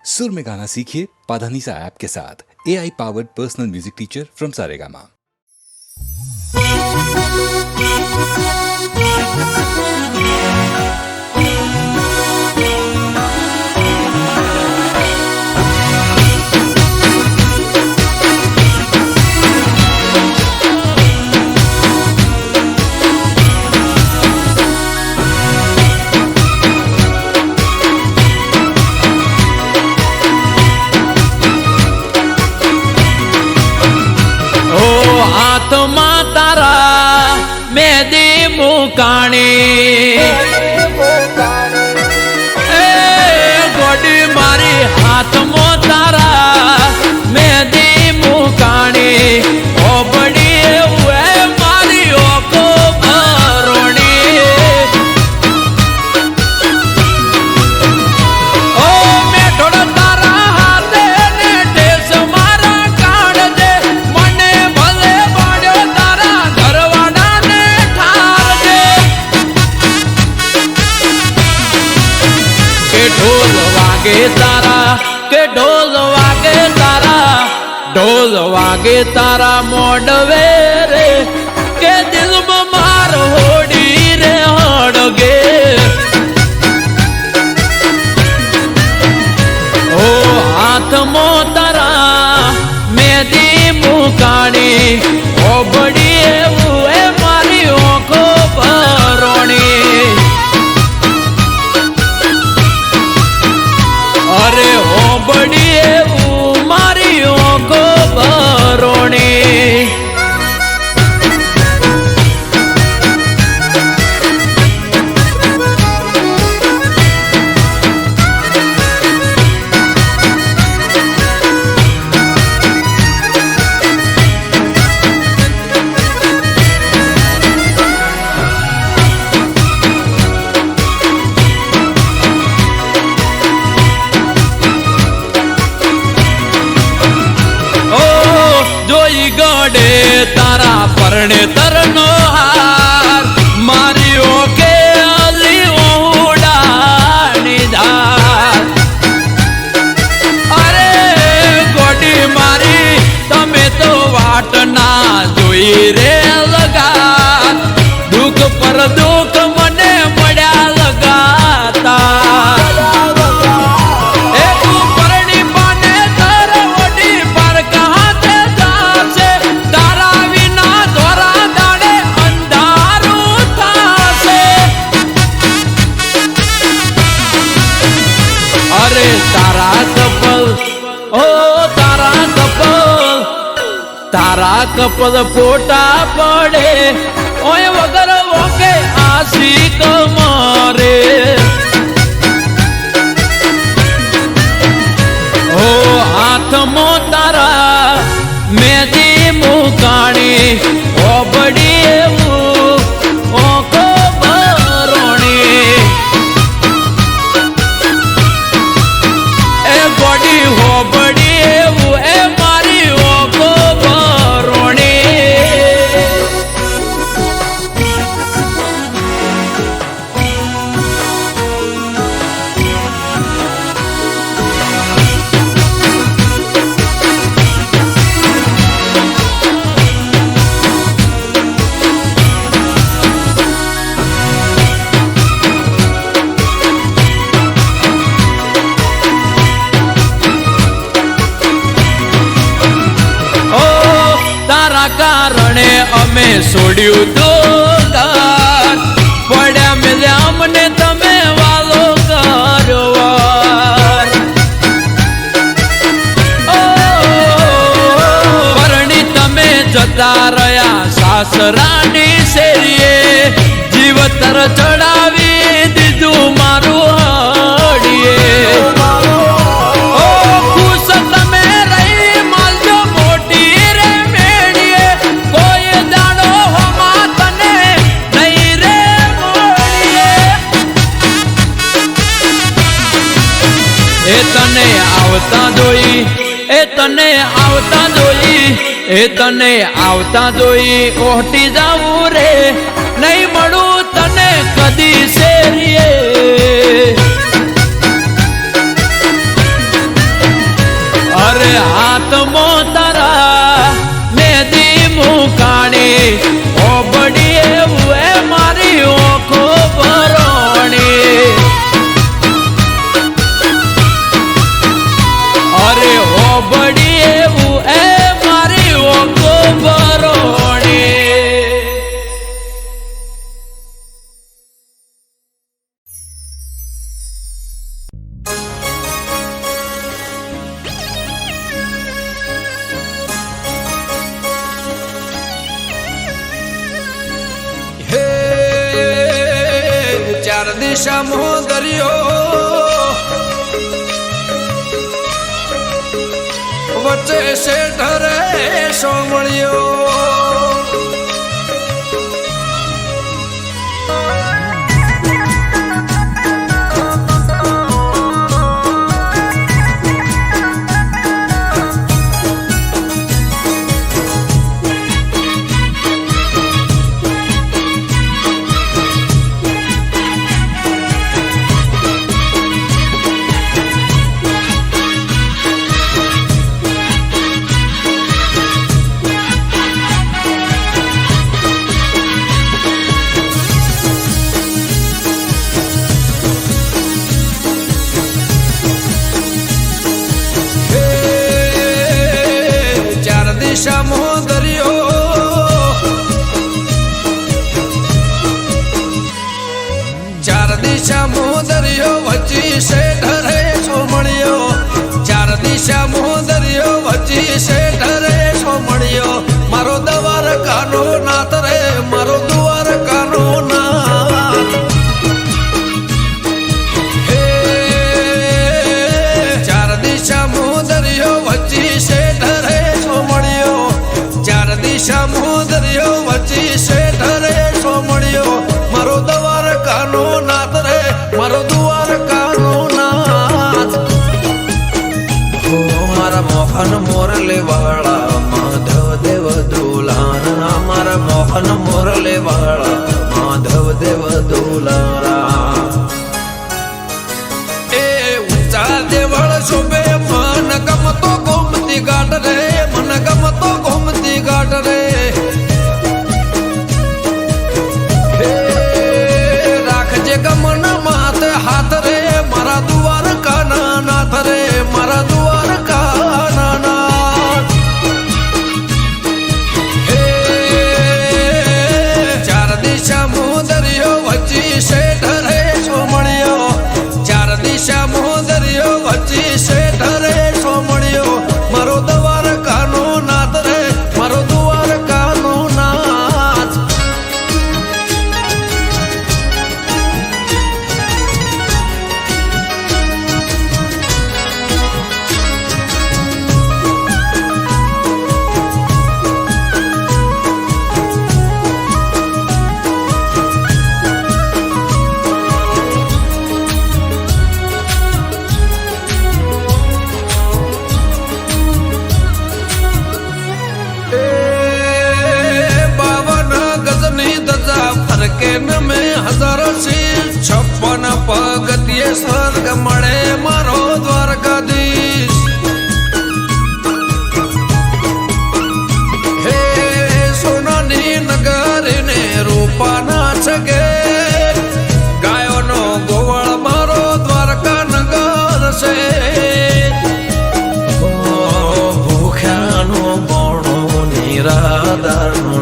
सुर में गाना सीखिए पाधानीसा ऐप के साथ। AI powered personal music teacher from Saregama. આત્મા તારા મેદી મુકાણી એ ગોડી મારી હાથમાં તારા મેદી મુકાણી ઓબડી એવું મારી ઓકો ભરોણી ઓ મેઠોડ તારા હાથે ને ટેસ મારા કાઢજે મને ભલે પાડ્યો તારા ઘરવાળાને ઠારજે કે ઢોલ વાગે તારા કે ઢોલ વાગે તારા ઢોલ વાગે તારા મોડવે રે કે દિલમાં માર હોડી રે હડગે ઓ હાથમાં તારા મેદી મુકાણી ઓબડી એવું એ મારી ઓખો ભરોણી અરે ઓબડી એવું મારી ઓખો ભરોણી જોઈ ગડે તારા પરણે તરનો હાર મારી ઓકે અલી ઓડાની ધાર અરે ગોડી મારી તમે તો વાટ ના જોઈ રે લગા દુઃખ પર દુઃખ મને મળ્યા લગાતા તારા કપલ ફોટા પડે ઓય વગર વોકે આશિક મારે ઓ હાથમાં તારા મેદી મુકાણી ઓબડી એવું ઓખો ભરોણી એ ગોડી હોબડી એવું એ મારી ઓખો કારણે અમે છોડ્યું તો ઘર પડ્યા મેલ્યા અમને તમે વાલો કરો પરણી તમે જતા રહ્યા સાસરાની શેરીએ જીવતર ચડાવી દીધું મારું હડીએ તને આવતા જોઈ તને આવતા જોઈ ઓહટી જાવું રે નહીં મળું તને કદી શેરીએ હાથમાં તારા મેદી મુકાણી ઓબડી એવું એ મારી ઓખો ભરોણી અરે ઓબડી એવું એ મારી ઓખો ભરોણી ચાર દિશામાં દરિયો વચ્ચે શેઠ રે સોમળિયો દિશામાં દરિયો ચાર દિશામાં દરિયો વચ્ચી શેઠ રે સોમળિયો ચાર દિશામાં દરિયો વચ્ચી શેઠ રે સોમળિયો મારો દવાર કાનો નાથ રે મારો દુવાર કાનો નાથ ચાર દિશામાં દરિયો વચ્ચી શેઠ રે સોમળિયો ચાર દિશામાં દરિયો વચ્ચી શેઠ રે સોમળિયો મારો દવાર કાનો નાથ રે મારો દુવાર કાનો નાથ મારા મોહન મોરલે વાળા માધવ દેવ દુલારા મારા મોહન મોરલે વાળા માધવ દેવ દુલારા એ ઊંચા દેવળ શોભે મન ગમતો ગોમતી ગાટ રે મન ગમતો ગોમતી ગાટ રે રાખજે ગમન માથે હાથ રે મારા દુવાર કાના નાથ રે મારા દુવાર કાના નાથ ચાર દિશામાં દરિયો વચ્ચી શેઠ રે સોમળિયો ચાર દિશામાં દરિયો વચ્ચી શેઠ રે સોમળિયો મારો દવાર કાનો નાથ રે મારો દુવાર કાનો નાથ ફરકે નમે હજારો શીર 56 પગથિયે સ્વર્ગ મળે મારો દ્વારકાધીશ હે સોનાની નગરી ને રૂપાના છગે ગાયોનો ગોવળ મારો દ્વારકા નગર છે ભૂખ્યાનો બોણો નિરાધારનો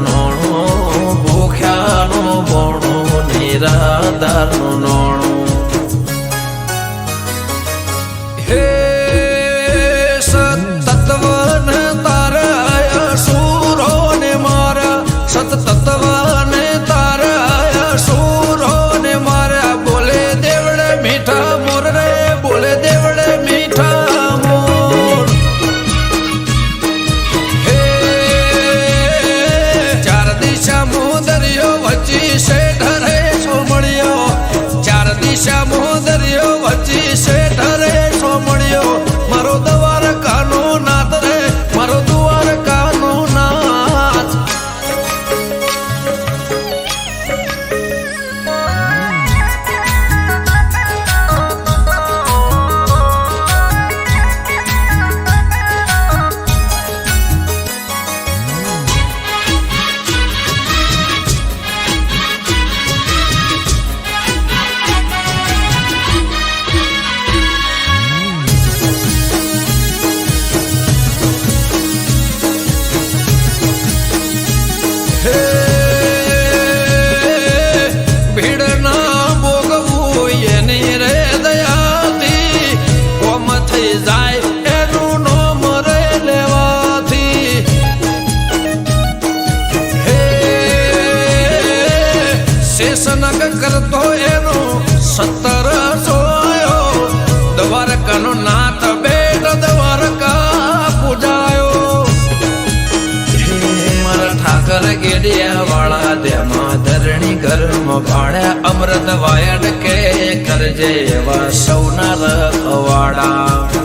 નિરાધારનું નોણું હે સતત્વને તારા સુરો ને મારા સતત્વને તારા સુરો ને મારા બોલે દેવડે મીઠા મોર રે બોલે દેવડે મીઠા મોર હે ચાર દિશામાં દરિયો વચ્ચી શેઠ રે સોમળિયો ચાર દિશામાં દરિયો વચ્ચી શેઠ રે સોમળિયો થઈ જાય એનું નોમ રે લેવાથી હે શેષનગ કરતો એનો 17 સોયો દ્વારકાનો નાથ બેટ દ્વારકા પૂજાયો મારા ઠાકર ગેડિયા વાળા દેમાં ધરણી ઘરમાં ભાડ્યા અમૃત વાયડ કે કરજે એવા સૌના રખવાડા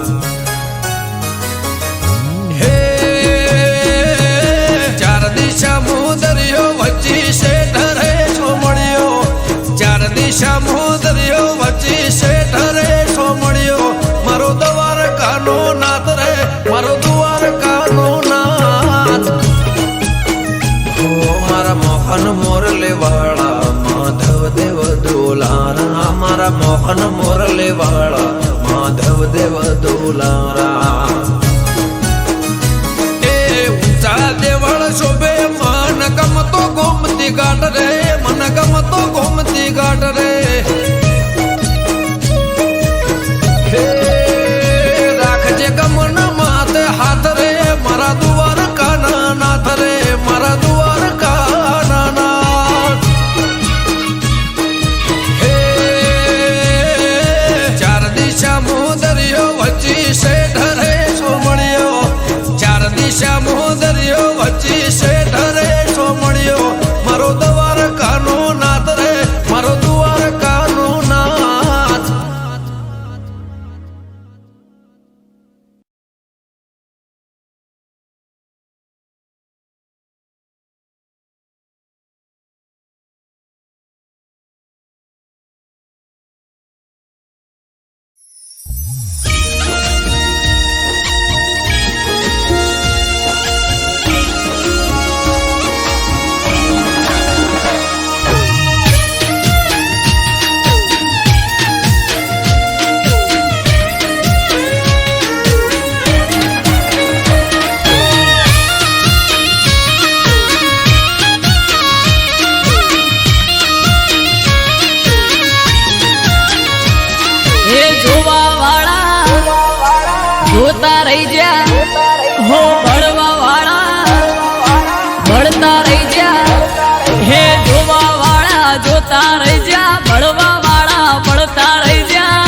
હે ચાર દિશા મુદરિયો વચ્ચે શેઠ રે સોમળિયો ચાર દિશા મુદરિયો વચ્ચે શેઠ રે સોમળિયો મારો દ્વારકાનો નાથ રે મારો દ્વારકાનો નાથ મારા મોહન મોરલે વાળા માધવ દેવ દોલારા મારા મોહન મોરલે વાળા માધવ દેવ દોલારા એ ઊંચા દેવળ શોભે મન ગમતો ગોમતી ઘાટ રે મન ગમતો ગોમતી ઘાટ રે રાખજે ગમન માથે હાથ રે મારા દ્વારકાના નાથ રે મારા દ્વારકાના નાથ હે ચાર દિશા મોદરિયો વચ્ચે શેઠ રે સોમળિયો ચાર દિશા મોદરિયો વચ્ચે શેઠ રે સોમળિયો મારો દ્વારકાનો નાથ રે મારો દ્વારકાનો નાથ જોતા રહી જા હો ભળવા વાળા ભળતા રહી જા હે જોવા વાળા જોતા રહી જા ભળવા વાળા ભળતા રહી જા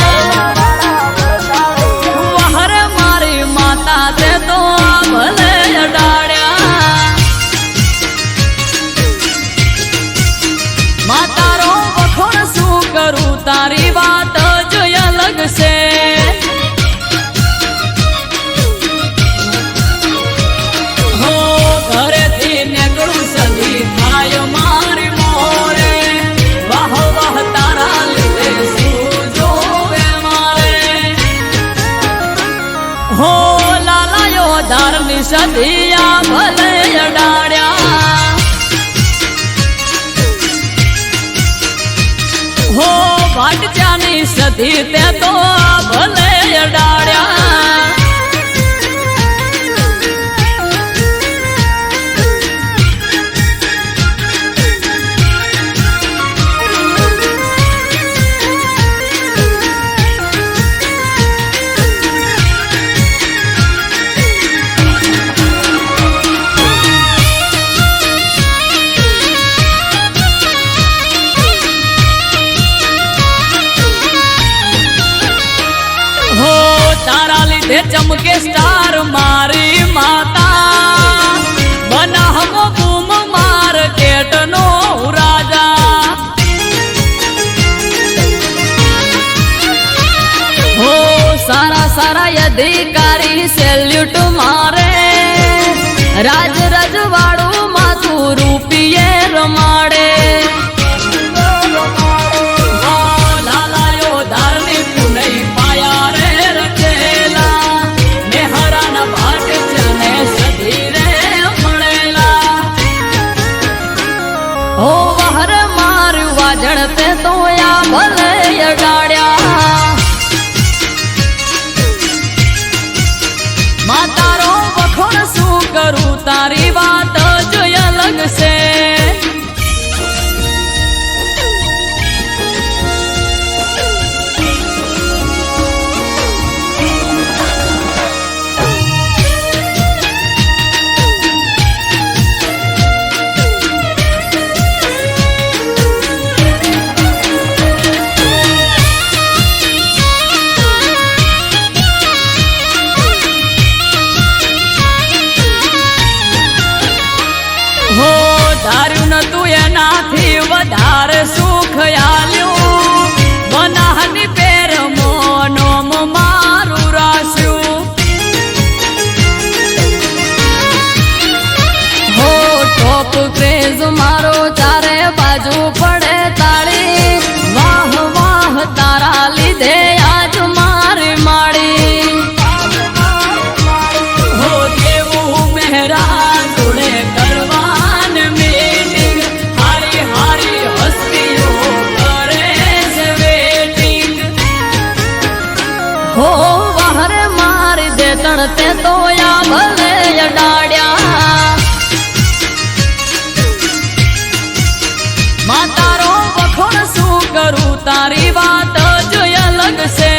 વહરે મારી માતા તે તો ભલે અડાડ્યા માતારો વખોણ શું કરું તારી વાત જ અલગ છે સદિયા ભલે અડાડ્યા હો ભાટજાની સદી તે તો ભલે અડાડ્યા ચમકે સ્ટાર મારી માતા બનાહમો બૂમ માર્કેટ નો રાજા હો સારા સારા અધિકારી સેલ્યુટ મારે રાજ રજવાડું માથું રૂપિયે રમાડે જણતે તો યા ભલે અડાડ્યા માતારો વખોણ શું કરું તારી તારે સુખ આલ્યું મનાહની પેર મોનોમ મારું રાસ્યું હો ટોપ ક્રેઝ મારો ચારે બાજુ પડે તાળી વાહ વાહ તારા લીધે આજ મારી માડી હો દેવું મહેરા જોડે કરવાન મીટિંગ હારી હારી હસ્તીઓ કરે છે વેટિંગ હો વહરે મારી દે તણતે તો યા ભલે ડાડ્યા માં તારો વખોણ શું કરું તારી વાત જ અલગ છે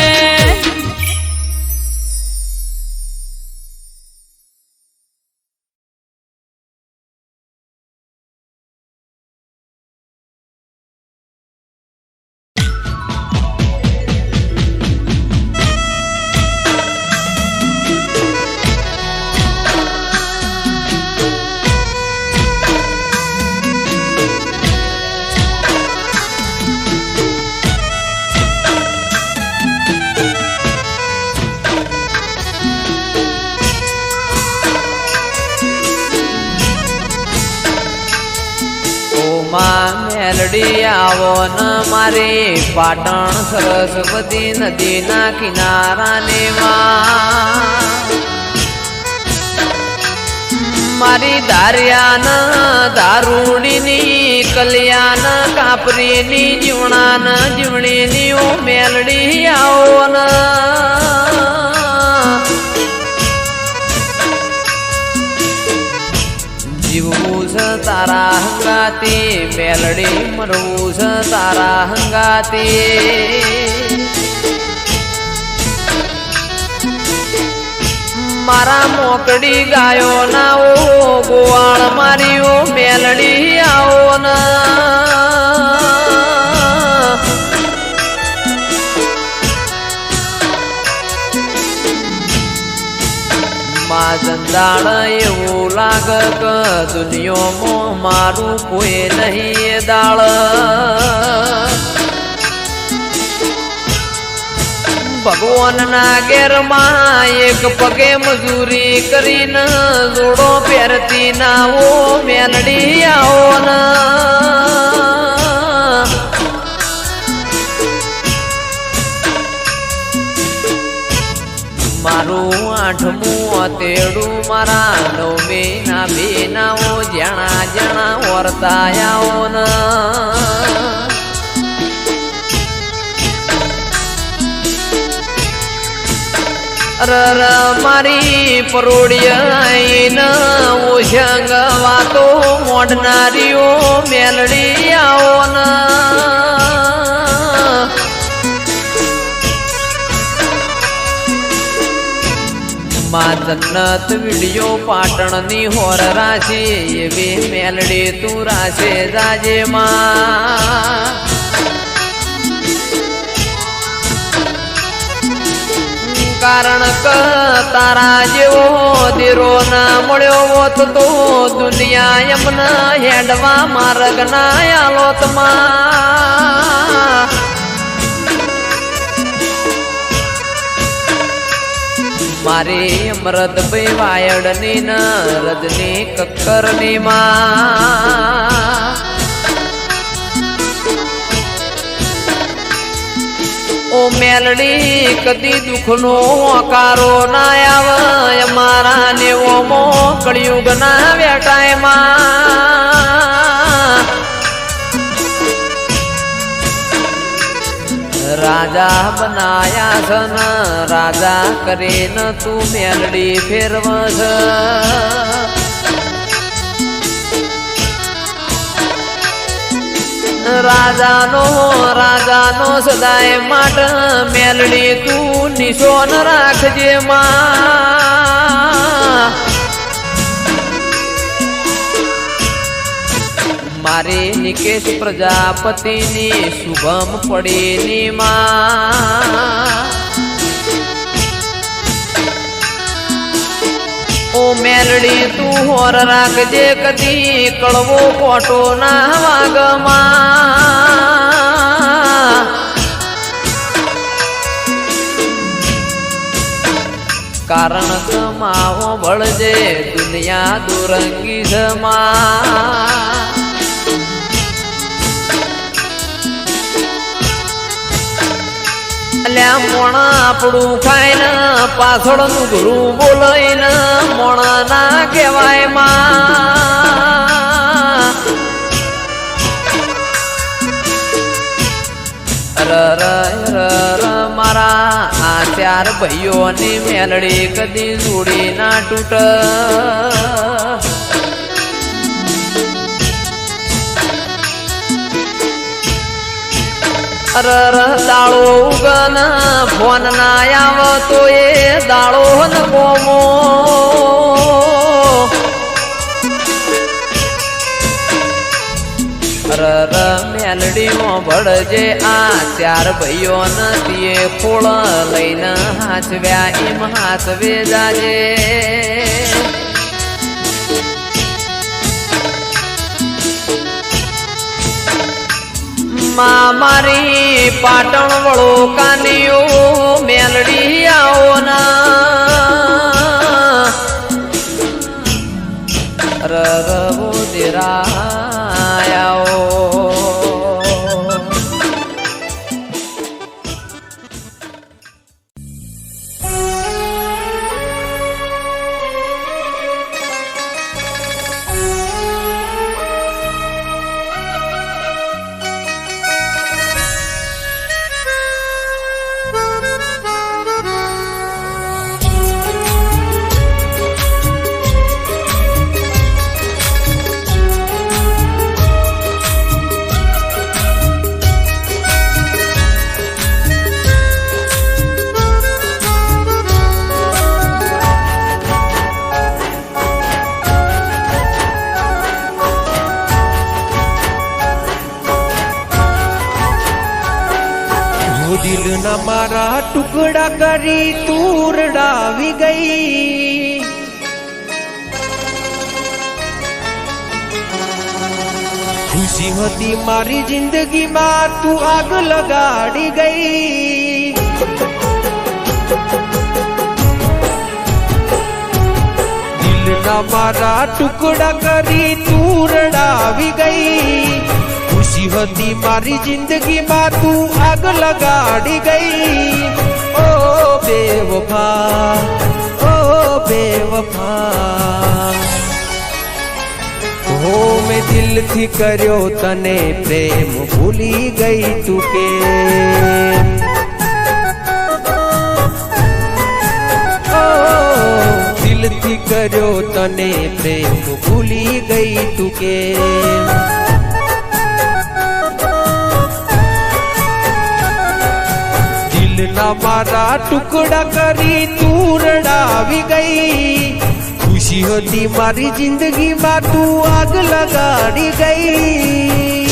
મેલડી આવો ન મારી પાટણ સરસ્વતી નદીના કિનારાને મારી દારિયાન દારૂડીની કલ્યાણ કાપરીની જીવણાન જીવણીની ઓ મેલડી આવો ન જીવવું છે તારા હંગાતી મેલડી મરવું છે તારા હંગાતી મારા મોકડી ગાયો ના ઓ ગોવાળ મારી ઓ મેલડી આવો ના જંદાળ એવું લાગ કે દુનિયામાં મારું કોઈ નહીં દાળ ભગવાનના ઘેરમાં એક પગે મજૂરી કરીને જોડો પહેરતી ના ઓ મેલડી આવો ના મારું આઠમું તેડું મારા નવમી ના બેનાઓ જણા જણા વર્તાયાઓ ન રર મારી પરોડિયા ઓશંગ વાતો મોડનારીઓ મેલડી આવો ના માં જન્નત વિડિયો પાટણની હોર રાશી એવી મેલડી તું રાશે જાજે માં કારણ કે તારા જેવો દીરો ના મળ્યો હોત તો દુનિયા એમના હેડવા માર્ગ ના આલોત માં મારી અમૃતભાઈ વાયડની ન રજની કક્કરની માં ઓ મેલડી કદી દુઃખનો આકારો ના આવે અમારા નેવોમો કળિયુગ ના વેટાયમાં રાજા બનાયા છન રાજા કરીને તું મેલડી ફેરવસ રાજાનો સદાય માટે મેલડી તું નિશોન રાખજે માં મારી નિકેશ પ્રજાપતિની શુભમ પડીની માં ઓ મેલડી તું હોર રાખજે કદી કળવો કોટો ના વાગમાં કારણ કમાવો બળજે દુનિયા દુરંગી જમા અલ્યા મોણા આપણું ખાઈને પાછળનું ગુરુ બોલાઈને મોણા ના કહેવાય માં મારા આ ચાર ભાઈઓની મેલડી કદી જોડી ના તૂટ દાળો ઉગન ફોન ના આવતો એ દાળો ન કોમો મેલડીઓ ભળજે આ ચાર ભાઈઓ નથી ફોળ લઈને હાચવ્યા એમ હાચવે જાજે મારી પાટણ વળો કાનીઓ મેલડી આવો ના રવો દેરાયો દિલના મારા ટુકડા કરી તું રડાવી ગઈ ખુશી હતી મારી જિંદગીમાં તું આગ લગાડી ગઈ દિલના મારા ટુકડા કરી તું રડાવી ગઈ ખુશી હતી મારી જિંદગીમાં તું આગ લગાડી ગઈ ઓ બેવફા હો મેં દિલથી કર્યો તને પ્રેમ ભૂલી ગઈ તું કે દિલથી કર્યો તને પ્રેમ ભૂલી ગઈ તું કે દિલના મારા ટુકડા કરી તું રડાવી ગઈ ખુશી હતી મારી જિંદગીમાં તું આગ લગાડી ગઈ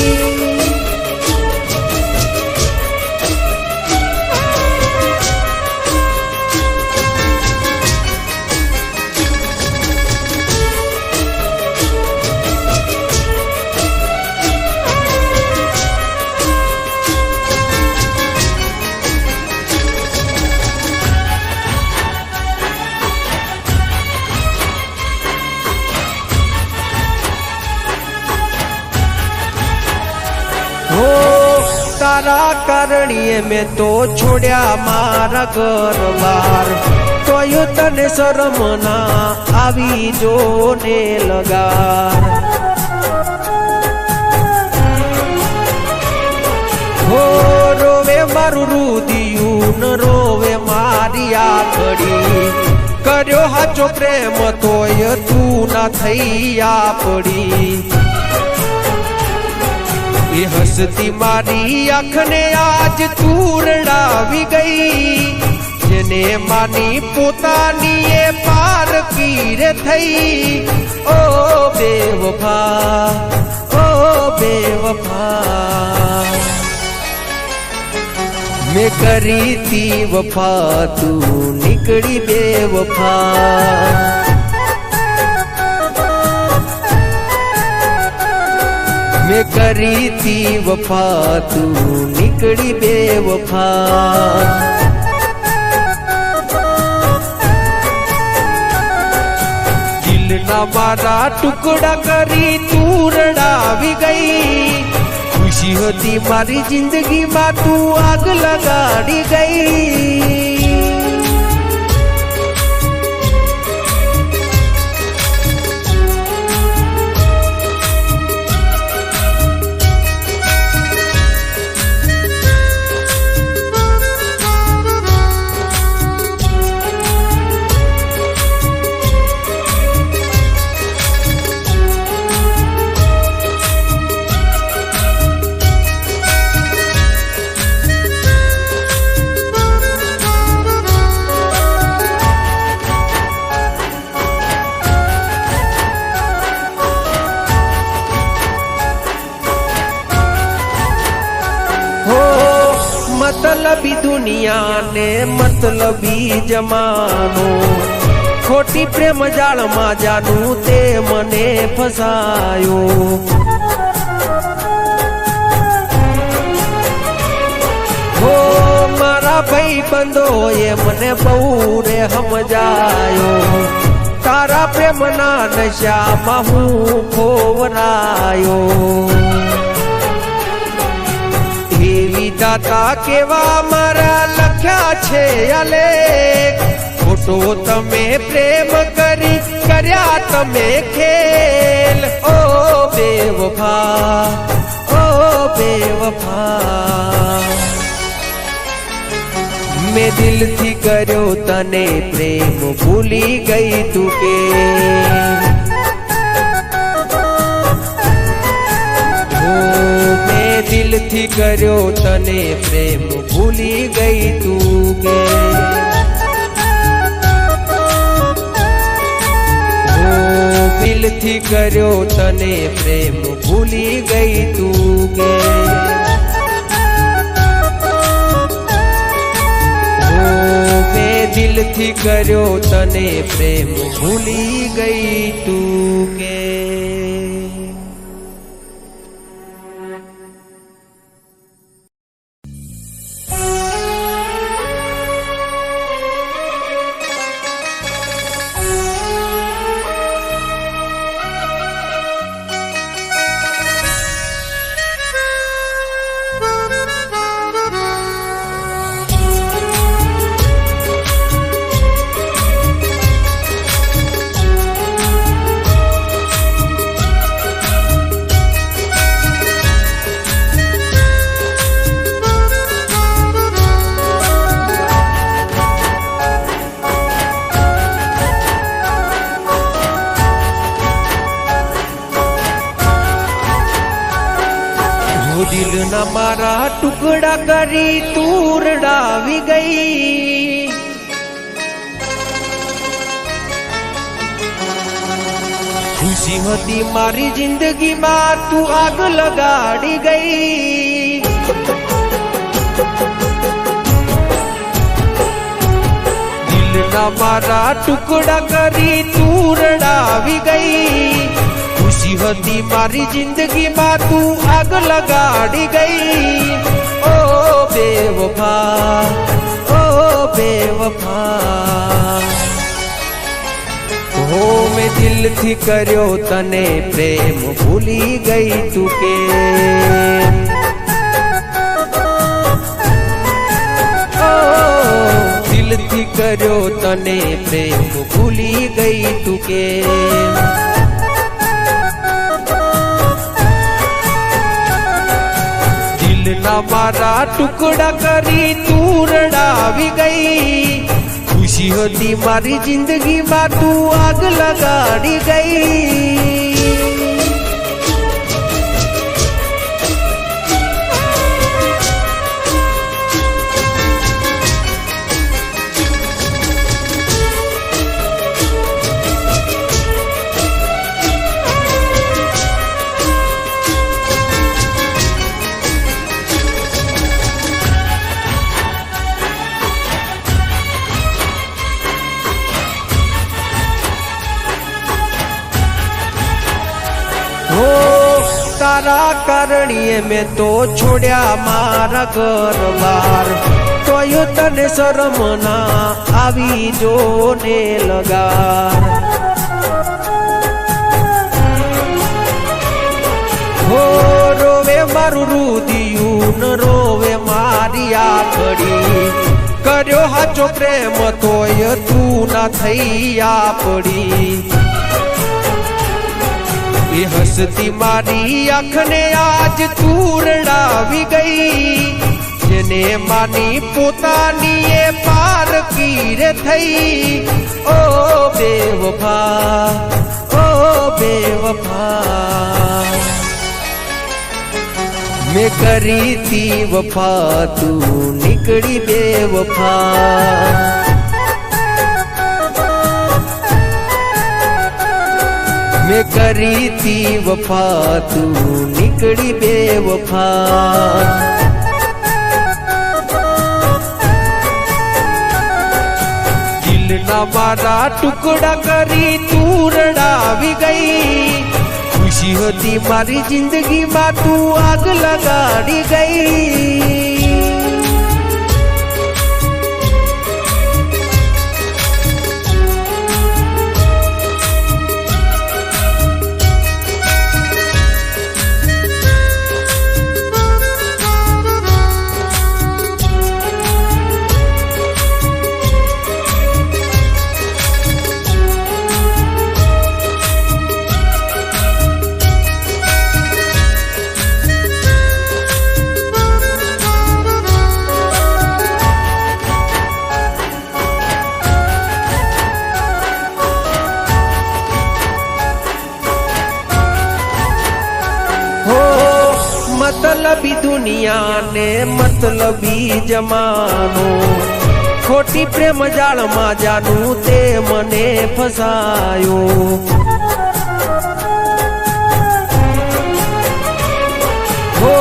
તારા કારણીએ મેં તો છોડ્યા મારા ઘર બાર તોય તને શરમ ના આવી જો ને લગાર હો રોવે મારું રુદિયું ન રોવે મારી આખડી કર્યો હાચો પ્રેમ તોય તું ના થઈ આપડી એ હસતી મારી આંખને આજ તું રડાવી ગઈ જેને માની પોતાની એ પારકી રે થઈ ઓ બેવફા મેં કરી તી વફા તું નીકળી બેવફા मैं करी थी वफा तू निकली बेवफा दिल ना मारा टुकड़ा करी तू रड़ावी गई खुशी होती मारी जिंदगी में तू आग लगाड़ी गई मतलबी दुनिया ने मतलबी जमानो खोटी प्रेम जाल मा जानू ते मने फसायो हो मारा भाई बंदो ये मने बहु रे समझायो तारा प्रेम ना नशा महू खोवरायो दाता केवा मारा लख्या छे अलेख खोटो तमे प्रेम करी कर्या तमे खेल ओ बेवफा मैं दिल थी कर्यो तने प्रेम भूली गई तू के दिल थी कर्यो तने प्रेम भूली गई तू गे दिल थी कर्यो तने प्रेम भूली गई तू गे मैं दिल थी कर्यो तने प्रेम भूली गई तू गे दिल न मारा टुकड़ा करी तू रड़ावी गई खुशी होती मारी जिंदगी में तू आग लगाड़ी गई दिल न मारा टुकड़ा करी तू रड़ावी गई खुशी होती मारी जिंदगी में तू आग लगाड़ी गई ओ बेवफा हो मैं दिल थी कर्यो तने प्रेम भूली गई तू के दिल थी कर्यो तने प्रेम भूली गई तू के मारा टुकड़ा करी तू रड़ावी गई खुशी होती मारी जिंदगी में तू आग लगाड़ी गई તારા કારણીએ મેં તો છોડ્યા મારા ઘર બાર, તોય તને શરમ ના આવી જો ને લગાર. હો રોવે મારું રુદિયું ન રોવે મારી આખડી, કર્યો હાચો પ્રેમ તોય તું ના થઈ આપડી. એ હસતી મારી આંખને આજ તું રડાવી ગઈ, જેને માની પોતાની એ પારકી રે થઈ. ઓ બેવફા, ઓ બેવફા, મેં કરી તી વફા તું નીકળી બેવફા. મેં કરી તી વફા તું નીકળી બેવફા. દિલના મારા ટુકડા કરી તું રડાવી ગઈ, ખુશી હતી મારી જિંદગીમાં તું આગ લગાડી ગઈ. मतलबी दुनिया ने मतलबी जमानो, खोटी प्रेम जाल मा जानू ते मने फसायो. हो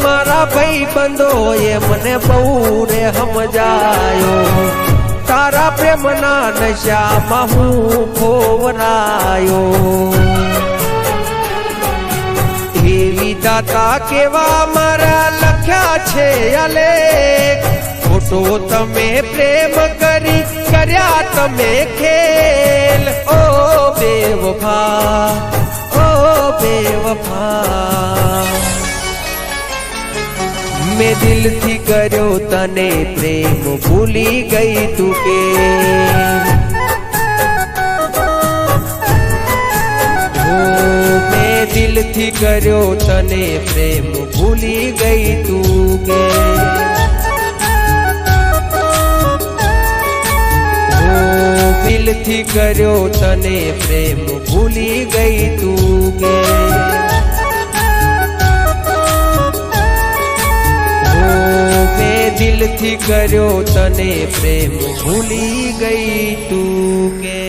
मारा भाई बंदो ये मने बहु रे समझायो, तारा प्रेम ना नशा महू खोवरायो. दाता केवा मारा लख्या छे अलेख, ખોટો તમે પ્રેમ કરી કર્યા તમે ખેલ. ઓ બેવફા, ઓ બેવફા, મેં દિલથી કર્યો તને પ્રેમ ભૂલી ગઈ તું કે. દિલથી કર્યો તને પ્રેમ ભૂલી ગઈ તું કે. દિલથી કર્યો તને પ્રેમ ભૂલી ગઈ તું કે. મેં દિલથી કર્યો તને પ્રેમ ભૂલી ગઈ તું કે.